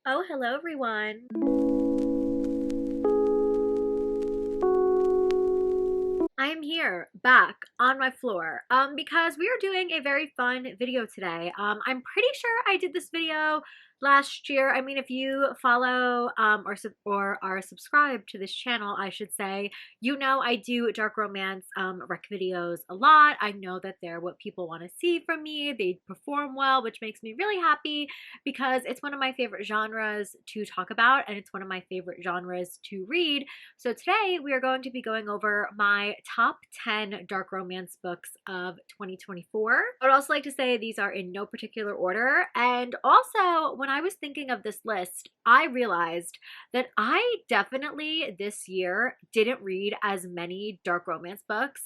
Oh, hello everyone. I am here back on my floor because we are doing a very fun video today. I'm pretty sure I did this video last year. I mean, if you follow or are subscribed to this channel, I should say, you know I do dark romance rec videos a lot. I know that they're what people want to see from me. They perform well, which makes me really happy because it's one of my favorite genres to talk about and it's one of my favorite genres to read. So today we are going to be going over my top 10 dark romance books of 2024. I would also like to say these are in no particular order. And also, when I was thinking of this list, I realized that I definitely this year didn't read as many dark romance books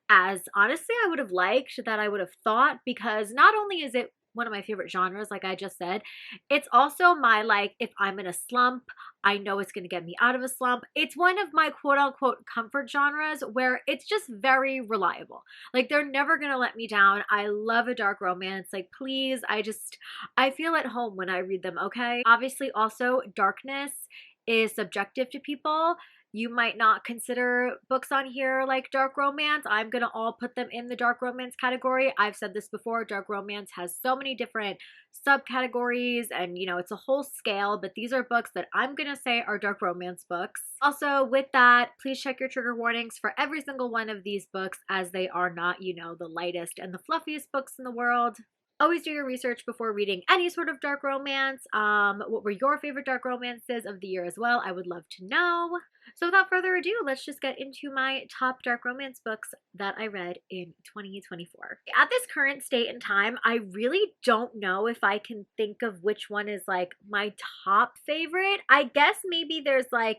as honestly I would have liked, that I would have thought, because not only is it one of my favorite genres, like I just said, it's also my, like, if I'm in a slump, I know it's going to get me out of a slump. It's one of my quote unquote comfort genres where it's just very reliable. Like, they're never going to let me down. I love a dark romance. Like, please, I feel at home when I read them, okay? Obviously, also, darkness is subjective to people. You might not consider books on here like dark romance. I'm going to all put them in the dark romance category. I've said this before, dark romance has so many different subcategories and, you know, it's a whole scale, but these are books that I'm going to say are dark romance books. Also, with that, please check your trigger warnings for every single one of these books, as they are not, you know, the lightest and the fluffiest books in the world. Always do your research before reading any sort of dark romance. What were your favorite dark romances of the year as well? I would love to know. So without further ado, let's just get into my top dark romance books that I read in 2024. At this current state in time, I really don't know if I can think of which one is like my top favorite. I guess maybe there's like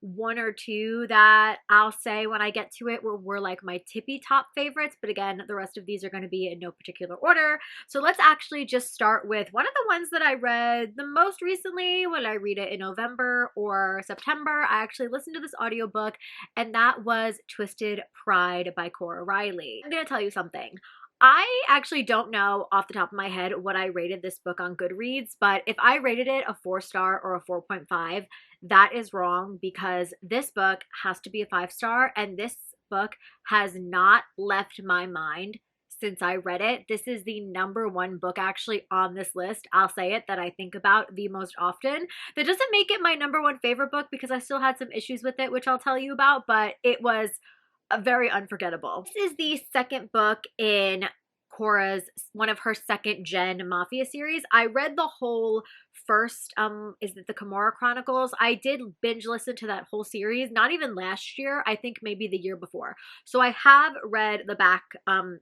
one or two that I'll say when I get to it were like my tippy top favorites, but again, the rest of these are going to be in no particular order. So let's actually just start with one of the ones that I read the most recently. When I read it in November or September, I actually listened to this audiobook, and that was Twisted Pride by Cora Riley. I'm going to tell you something. I actually don't know off the top of my head what I rated this book on Goodreads, but if I rated it a 4-star or a 4.5, that is wrong, because this book has to be a 5-star, and this book has not left my mind since I read it. This is the #1 book actually on this list. I'll say it, that I think about the most often. That doesn't make it my #1 favorite book, because I still had some issues with it, which I'll tell you about, but it was very unforgettable. This is the second book in Cora's, one of her second gen Mafia series. I read the whole first, is it the Kimura Chronicles? I did binge listen to that whole series, not even last year, I think maybe the year before. So I have read the back,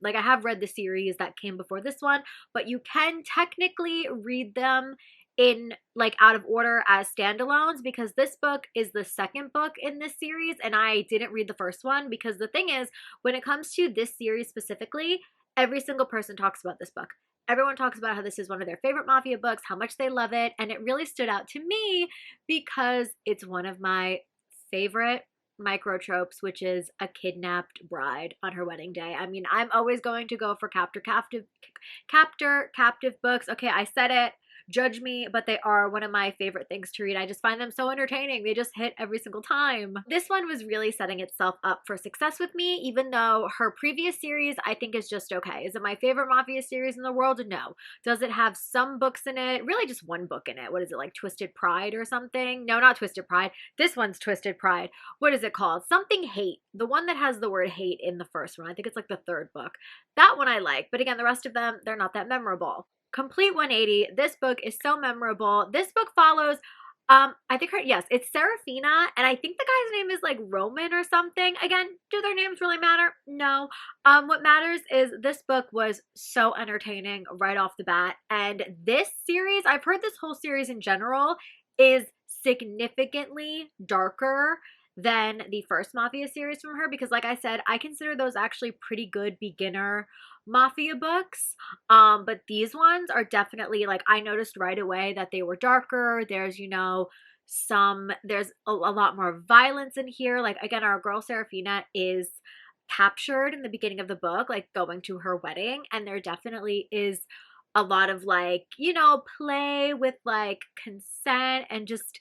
like I have read the series that came before this one, but you can technically read them in like out of order as standalones, because this book is the second book in this series and I didn't read the first one, because the thing is, when it comes to this series specifically, every single person talks about this book. Everyone talks about how this is one of their favorite Mafia books, how much they love it, and it really stood out to me because it's one of my favorite micro tropes, which is a kidnapped bride on her wedding day. I mean, I'm always going to go for captive books. Okay, I said it. Judge me, but they are one of my favorite things to read. I just find them so entertaining. They just hit every single time. This one was really setting itself up for success with me, even though her previous series I think is just okay. Is it my favorite Mafia series in the world? No. Does it have some books in it? Really just one book in it. What is it, like Twisted Pride or something? No, not Twisted Pride. This one's Twisted Pride. What is it called? Something Hate. The one that has the word hate in the first one. I think it's like the third book. That one I like, but again, the rest of them, they're not that memorable. Complete 180. This book is so memorable. This book follows, I think yes, it's Serafina, and I think the guy's name is like Roman or something. Again, do their names really matter? No. What matters is this book was so entertaining right off the bat, and this series, I've heard this whole series in general is significantly darker than the first Mafia series from her, because like I said, I consider those actually pretty good beginner Mafia books, but these ones are definitely, like, I noticed right away that they were darker. There's, you know, there's a lot more violence in here. Like, again, our girl Serafina is captured in the beginning of the book, like going to her wedding, and there definitely is a lot of like, you know, play with like consent, and just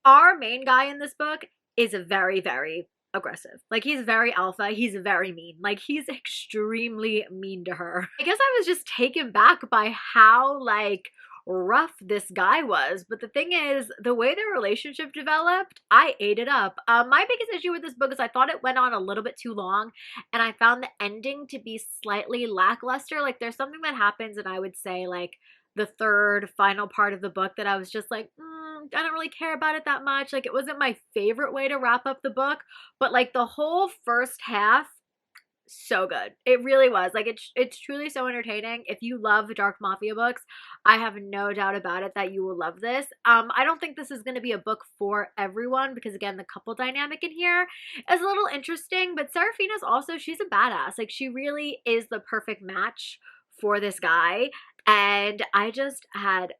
our main guy in this book is a very, very aggressive. Like he's very alpha, he's very mean. Like he's extremely mean to her. I guess I was just taken back by how like rough this guy was. But the thing is, the way their relationship developed, I ate it up. My biggest issue with this book is I thought it went on a little bit too long, and I found the ending to be slightly lackluster. Like there's something that happens, and I would say like the third final part of the book that I was just like, I don't really care about it that much. Like it wasn't my favorite way to wrap up the book, but like the whole first half, so good. It really was. Like it's truly so entertaining. If you love dark mafia books, I have no doubt about it that you will love this. I don't think this is going to be a book for everyone because again, the couple dynamic in here is a little interesting, but Seraphina's also, she's a badass. Like she really is the perfect match for this guy. And I just had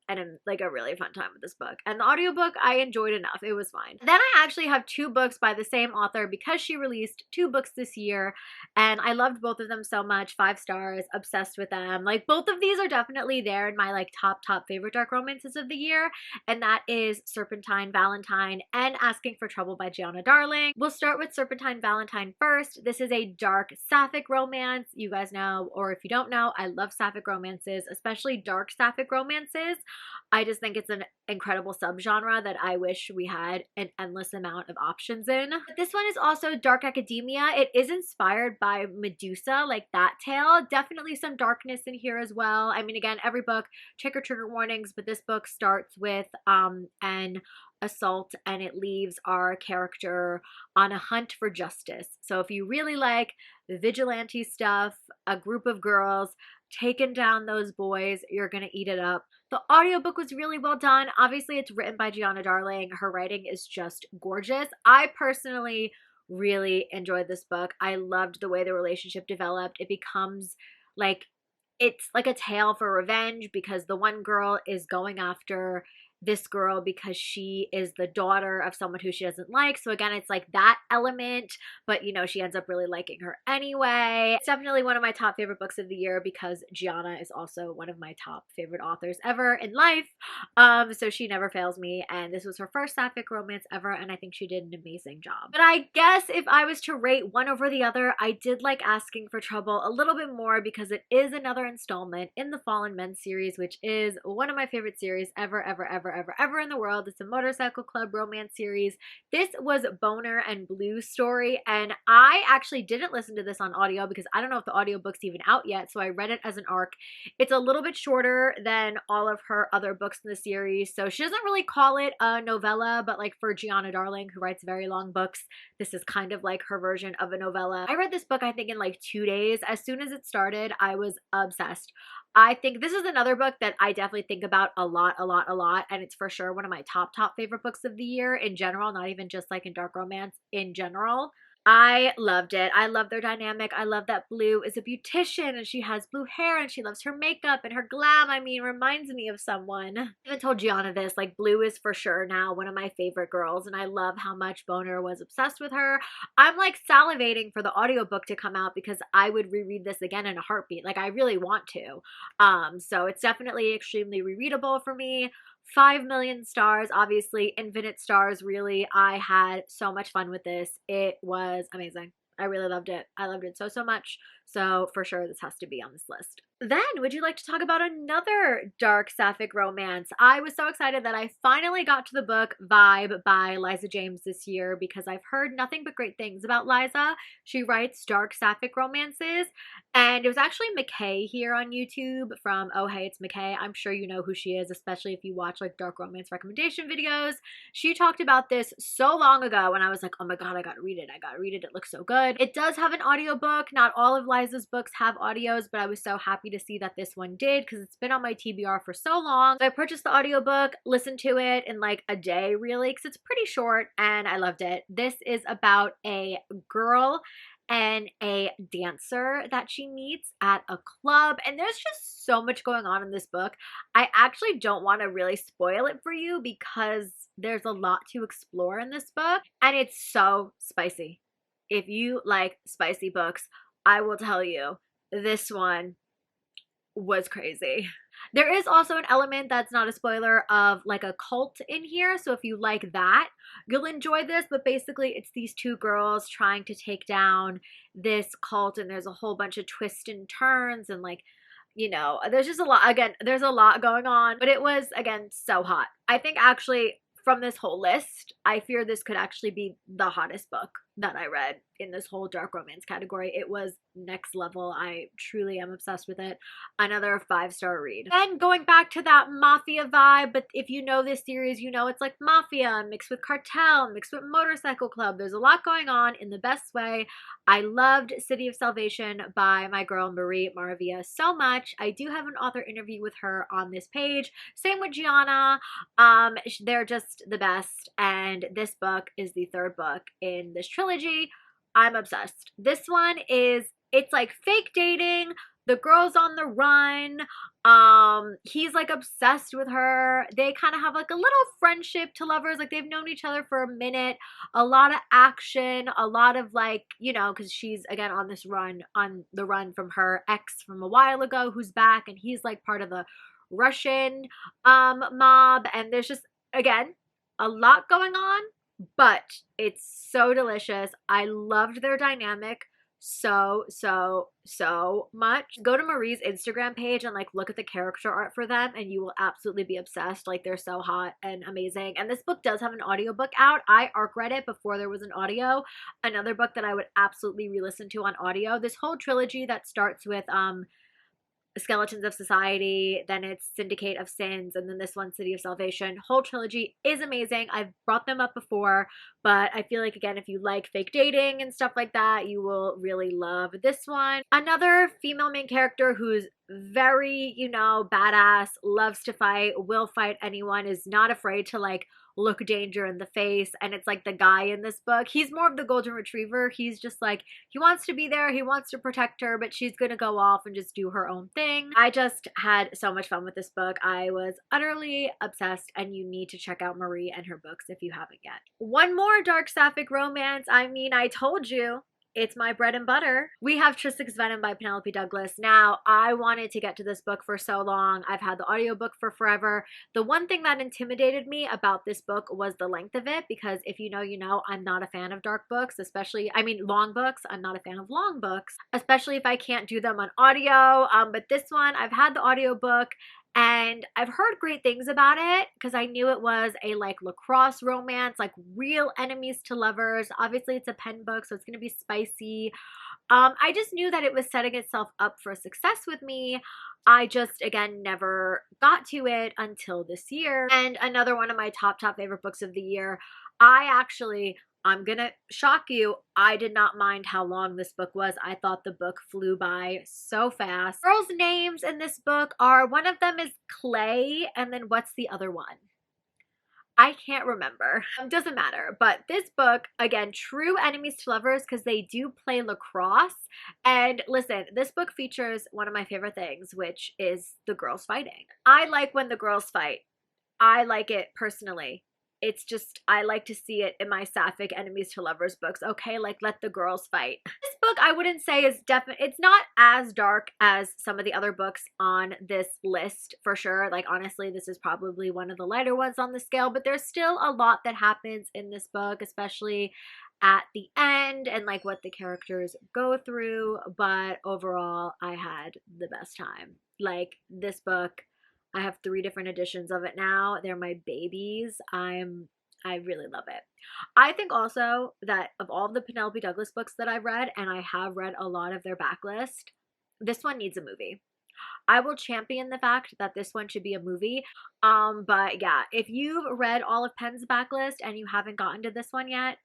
like a really fun time with this book. And the audiobook, I enjoyed enough. It was fine. Then I actually have two books by the same author because she released two books this year. And I loved both of them so much. 5 stars, obsessed with them. Like both of these are definitely there in my like top favorite dark romances of the year. And that is Serpentine Valentine and Asking for Trouble by Gianna Darling. We'll start with Serpentine Valentine first. This is a dark sapphic romance. You guys know, or if you don't know, I love sapphic romances, especially dark sapphic romances. I just think it's an incredible subgenre that I wish we had an endless amount of options in. But this one is also dark academia. It is inspired by Medusa, like that tale. Definitely some darkness in here as well. I mean, again, every book, check your trigger warnings, but this book starts with an assault and it leaves our character on a hunt for justice. So if you really like vigilante stuff, a group of girls taking down those boys, you're gonna eat it up. The audiobook was really well done. Obviously, it's written by Gianna Darling. Her writing is just gorgeous. I personally really enjoyed this book. I loved the way the relationship developed. It becomes like, it's like a tale for revenge because the one girl is going after this girl because she is the daughter of someone who she doesn't like. So again, it's like that element, but you know, she ends up really liking her anyway. It's definitely one of my top favorite books of the year because Gianna is also one of my top favorite authors ever in life. So she never fails me, and this was her first sapphic romance ever, and I think she did an amazing job. But I guess if I was to rate one over the other, I did like Asking for Trouble a little bit more because it is another installment in the Fallen Men series, which is one of my favorite series ever in the world. It's a motorcycle club romance series. This was Boner and Blue's story, and I actually didn't listen to this on audio because I don't know if the audiobook's even out yet, so I read it as an arc. It's a little bit shorter than all of her other books in the series, so she doesn't really call it a novella, but like for Gianna Darling, who writes very long books, this is kind of like her version of a novella. I read this book, I think, in like 2 days. As soon as it started, I was obsessed. I think this is another book that I definitely think about a lot, and it's for sure one of my top favorite books of the year in general, not even just like in dark romance, in general. I loved it. I love their dynamic. I love that Blue is a beautician and she has blue hair and she loves her makeup and her glam. I mean, reminds me of someone. I even told Gianna this, like Blue is for sure now one of my favorite girls, and I love how much Boner was obsessed with her. I'm like salivating for the audiobook to come out because I would reread this again in a heartbeat. Like I really want to. So it's definitely extremely rereadable for me. 5 million stars, obviously, infinite stars, really. I had so much fun with this. It was amazing. I really loved it. I loved it so much. So for sure, this has to be on this list. Then, would you like to talk about another dark sapphic romance? I was so excited that I finally got to the book Vibe by Liza James this year because I've heard nothing but great things about Liza. She writes dark sapphic romances, and it was actually McKay here on YouTube from Oh Hey It's McKay. I'm sure you know who she is, especially if you watch like dark romance recommendation videos. She talked about this so long ago, and I was like, oh my god, I gotta read it. I gotta read it. It looks so good. It does have an audiobook. Not all of Liza's books have audios, but I was so happy to see that this one did because it's been on my TBR for so long. So I purchased the audiobook, listened to it in like a day really because it's pretty short, and I loved it. This is about a girl and a dancer that she meets at a club, and there's just so much going on in this book. I actually don't want to really spoil it for you because there's a lot to explore in this book, and it's so spicy. If you like spicy books, I will tell you, this one was crazy. There is also an element that's not a spoiler of like a cult in here. So if you like that, you'll enjoy this. But basically, it's these two girls trying to take down this cult, and there's a whole bunch of twists and turns, and like, you know, there's just a lot. Again, there's a lot going on, but it was, again, so hot. I think actually from this whole list, I fear this could actually be the hottest book that I read in this whole dark romance category. It was next level. I truly am obsessed with it. Another 5-star read. Then going back to that Mafia vibe, but if you know this series, you know it's like Mafia mixed with Cartel, mixed with Motorcycle Club. There's a lot going on in the best way. I loved City of Salvation by my girl Marie Maravilla so much. I do have an author interview with her on this page. Same with Gianna. They're just the best, and this book is the third book in this trilogy. I'm obsessed. This one is, it's like fake dating. The girl's on the run. He's like obsessed with her. They kind of have like a little friendship to lovers. Like they've known each other for a minute. A lot of action, a lot of like, you know, because she's again on this run, on the run from her ex from a while ago who's back, and he's like part of the Russian mob. And there's just, again, a lot going on, but it's so delicious. I loved their dynamic so much. Go to Marie's Instagram page and like look at the character art for them, and you will absolutely be obsessed. Like they're so hot and amazing. And this book does have an audiobook out. I arc read it before there was an audio. Another book that I would absolutely re-listen to on audio. This whole trilogy that starts with Skeletons of Society, then it's Syndicate of Sins, and then this one, City of Salvation. Whole trilogy is amazing. I've brought them up before, but I feel like, again, if you like fake dating and stuff like that, you will really love this one. Another female main character who's very, you know, badass, loves to fight, will fight anyone, is not afraid to like look danger in the face. And it's like the guy in this book, he's more of the golden retriever. He's just like, he wants to be there, he wants to protect her, but she's gonna go off and just do her own thing. I just had so much fun with this book. I was utterly obsessed, and you need to check out Marie and her books if you haven't yet. One more dark sapphic romance. I mean, I told you, it's my bread and butter. We have Tristic's Venom by Penelope Douglas. Now, I wanted to get to this book for so long. I've had the audiobook for forever. The one thing that intimidated me about this book was the length of it, because if you know, you know, I'm not a fan of dark books, especially, I mean, long books. I'm not a fan of long books, especially if I can't do them on audio. But this one, I've had the audiobook, and I've heard great things about it because I knew it was a like lacrosse romance, like real enemies to lovers. Obviously, it's a pen book, so it's going to be spicy. I just knew that it was setting itself up for success with me. I just, again, never got to it until this year. And another one of my top favorite books of the year. I'm gonna shock you, I did not mind how long this book was. I thought the book flew by so fast. Girls' names in this book are, one of them is Clay, and then what's the other one? I can't remember. Doesn't matter. But this book, again, true enemies to lovers, because they do play lacrosse. And listen, this book features one of my favorite things, which is the girls fighting. I like when the girls fight. I like it personally. It's just, I like to see it in my sapphic enemies to lovers books. Okay, like let the girls fight. This book I wouldn't say is it's not as dark as some of the other books on this list for sure. Like honestly, this is probably one of the lighter ones on the scale, but there's still a lot that happens in this book, especially at the end and like what the characters go through. But overall, I had the best time. Like this book, I have 3 different editions of it now. They're my babies. I really love it. I think also that of all the Penelope Douglas books that I've read, and I have read a lot of their backlist, this one needs a movie. I will champion the fact that this one should be a movie. But yeah, if you've read all of Pen's backlist and you haven't gotten to this one yet,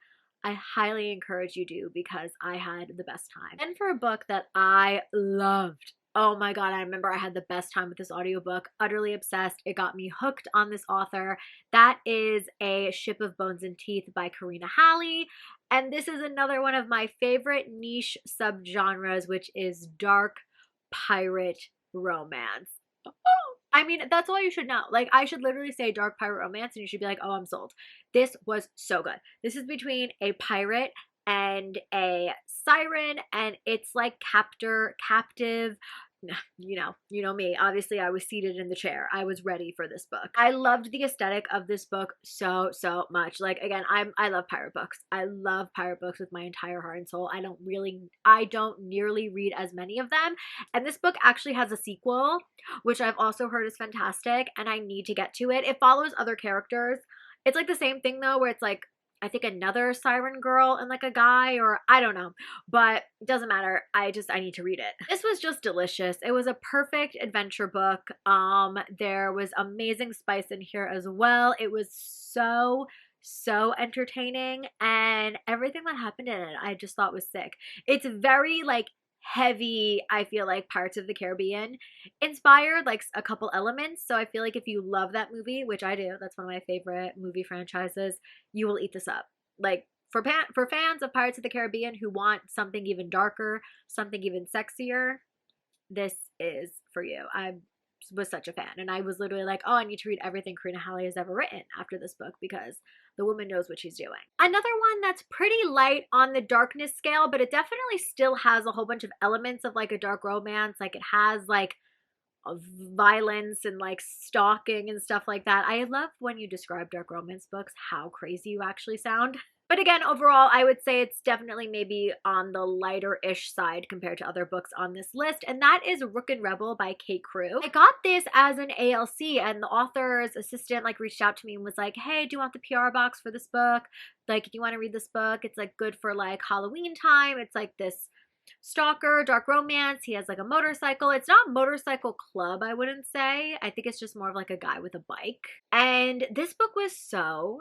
I highly encourage you do, because I had the best time. And for a book that I loved, oh my god, I remember I had the best time with this audiobook. Utterly obsessed. It got me hooked on this author. That is A Ship of Bones and Teeth by Karina Halley. And this is another one of my favorite niche subgenres, which is dark pirate romance. I mean, that's all you should know. Like, I should literally say dark pirate romance and you should be like, oh, I'm sold. This was so good. This is between a pirate and a siren, and it's like captive you know me. Obviously, I was seated in the chair. I was ready for this book. I loved the aesthetic of this book so much. Like, again, I love pirate books. I love pirate books with my entire heart and soul. I don't nearly read as many of them. And this book actually has a sequel, which I've also heard is fantastic, and I need to get to it. It follows other characters. It's like the same thing though, where it's like, I think another siren girl and like a guy, or I don't know, but it doesn't matter. I need to read it. This was just delicious. It was a perfect adventure book. There was amazing spice in here as well. It was so entertaining, and everything that happened in it I just thought was sick. It's very like heavy, I feel like Pirates of the Caribbean inspired, like a couple elements. So I feel like if you love that movie, which I do, that's one of my favorite movie franchises, you will eat this up. Like for fans of Pirates of the Caribbean who want something even darker, something even sexier, this is for you. I was such a fan, and I was literally like, oh, I need to read everything Karina Halley has ever written after this book because the woman knows what she's doing. Another one that's pretty light on the darkness scale, but it definitely still has a whole bunch of elements of like a dark romance. Like it has like violence and like stalking and stuff like that. I love when you describe dark romance books, how crazy you actually sound. But again, overall, I would say it's definitely maybe on the lighter-ish side compared to other books on this list, and that is Rookin' Rebel by Kate Crew. I got this as an ALC, and the author's assistant like reached out to me and was like, hey, do you want the PR box for this book? Like, do you want to read this book? It's like good for like Halloween time. It's like this stalker, dark romance. He has like a motorcycle. It's not motorcycle club, I wouldn't say. I think it's just more of like a guy with a bike. And this book was so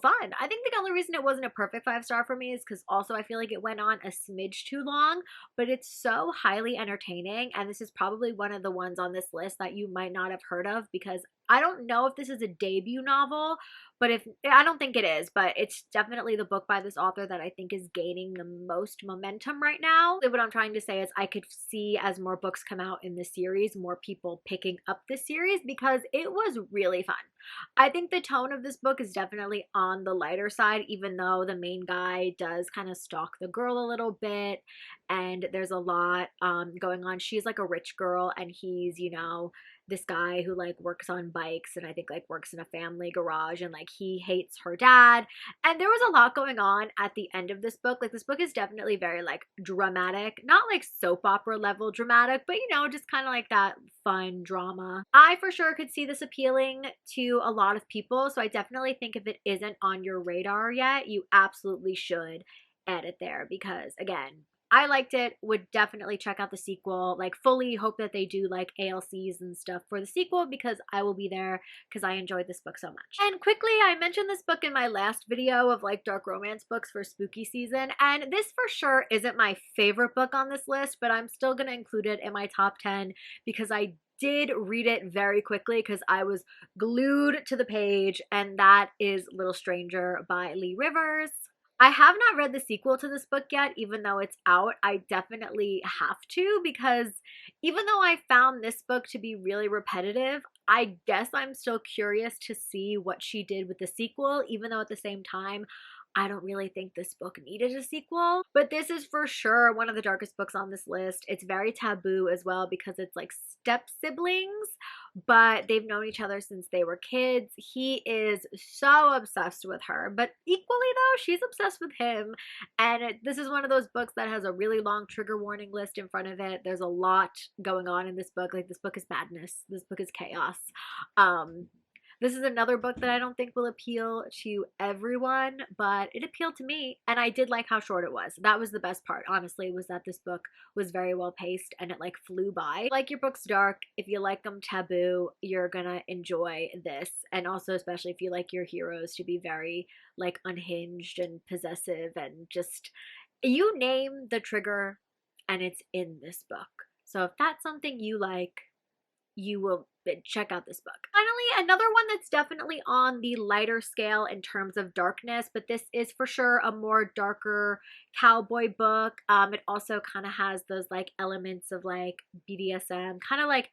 fun. I think the only reason it wasn't a perfect 5-star for me is because also I feel like it went on a smidge too long, but it's so highly entertaining. And this is probably one of the ones on this list that you might not have heard of, because I don't know if this is a debut novel, but I don't think it is, but it's definitely the book by this author that I think is gaining the most momentum right now. What I'm trying to say is I could see, as more books come out in this series, more people picking up this series because it was really fun. I think the tone of this book is definitely on the lighter side, even though the main guy does kind of stalk the girl a little bit, and there's a lot going on. She's like a rich girl, and he's, you know, this guy who like works on bikes and I think like works in a family garage, and like he hates her dad. And there was a lot going on at the end of this book. Like this book is definitely very like dramatic, not like soap opera level dramatic, but you know, just kind of like that fun drama. I for sure could see this appealing to a lot of people. So I definitely think if it isn't on your radar yet, you absolutely should add it there, because again, I liked it, would definitely check out the sequel, like fully hope that they do like ALCs and stuff for the sequel, because I will be there because I enjoyed this book so much. And quickly, I mentioned this book in my last video of like dark romance books for spooky season, and this for sure isn't my favorite book on this list, but I'm still going to include it in my top 10 because I did read it very quickly because I was glued to the page, and that is Little Stranger by Lee Rivers. I have not read the sequel to this book yet, even though it's out. I definitely have to, because even though I found this book to be really repetitive, I guess I'm still curious to see what she did with the sequel, even though at the same time, I don't really think this book needed a sequel. But this is for sure one of the darkest books on this list. It's very taboo as well because it's like step siblings, but they've known each other since they were kids. He is so obsessed with her, but equally though, she's obsessed with him. And this is one of those books that has a really long trigger warning list in front of it. There's a lot going on in this book. Like this book is madness. This book is chaos. This is another book that I don't think will appeal to everyone, but it appealed to me, and I did like how short it was. That was the best part, honestly, was that this book was very well paced and it like flew by. Like your books dark, if you like them taboo, you're gonna enjoy this. And also, especially if you like your heroes to be very like unhinged and possessive and just, you name the trigger and it's in this book. So if that's something you like, you will check out this book. Finally, another one that's definitely on the lighter scale in terms of darkness, but this is for sure a more darker cowboy book. It also kind of has those like elements of like BDSM, kind of like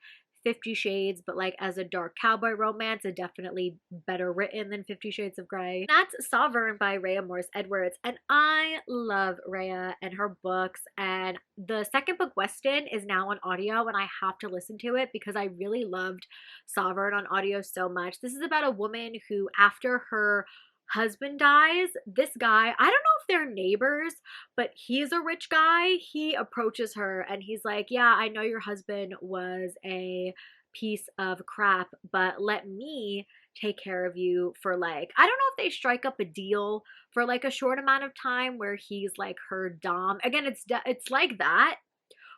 50 Shades, but like as a dark cowboy romance, and definitely better written than 50 Shades of Grey. That's Sovereign by Rhea Morris Edwards, and I love Rhea and her books, and the second book, Weston, is now on audio, and I have to listen to it because I really loved Sovereign on audio so much. This is about a woman who, after her husband dies, this guy, I don't know if they're neighbors, but he's a rich guy. He approaches her and he's like, yeah, I know your husband was a piece of crap, but let me take care of you for like, I don't know if they strike up a deal for like a short amount of time where he's like her dom. Again, it's like that,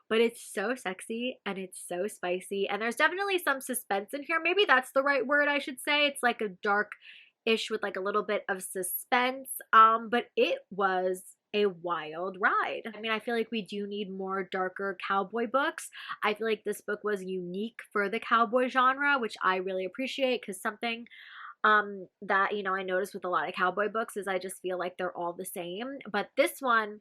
but it's so sexy and it's so spicy, and there's definitely some suspense in here. Maybe that's the right word I should say. It's like a dark ish with like a little bit of suspense, but it was a wild ride. I mean, I feel like we do need more darker cowboy books. I feel like this book was unique for the cowboy genre, which I really appreciate, because something that, you know, I noticed with a lot of cowboy books is I just feel like they're all the same, but this one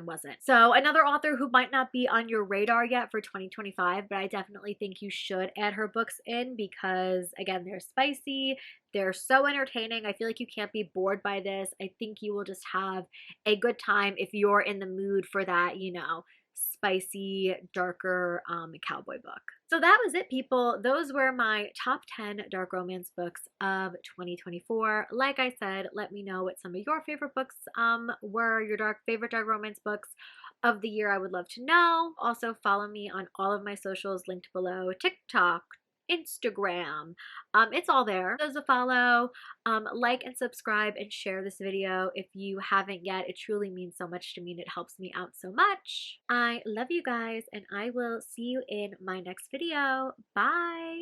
wasn't. So another author who might not be on your radar yet for 2025, but I definitely think you should add her books in, because again, they're spicy, they're so entertaining. I feel like you can't be bored by this. I think you will just have a good time if you're in the mood for that, you know, spicy, darker cowboy book. So that was it, people. Those were my top 10 dark romance books of 2024. Like I said, let me know what some of your favorite books were, your favorite dark romance books of the year. I would love to know. Also, follow me on all of my socials linked below: TikTok, Instagram. It's all there. Those to follow. Like and subscribe and share this video if you haven't yet. It truly means so much to me and it helps me out so much. I love you guys, and I will see you in my next video. Bye.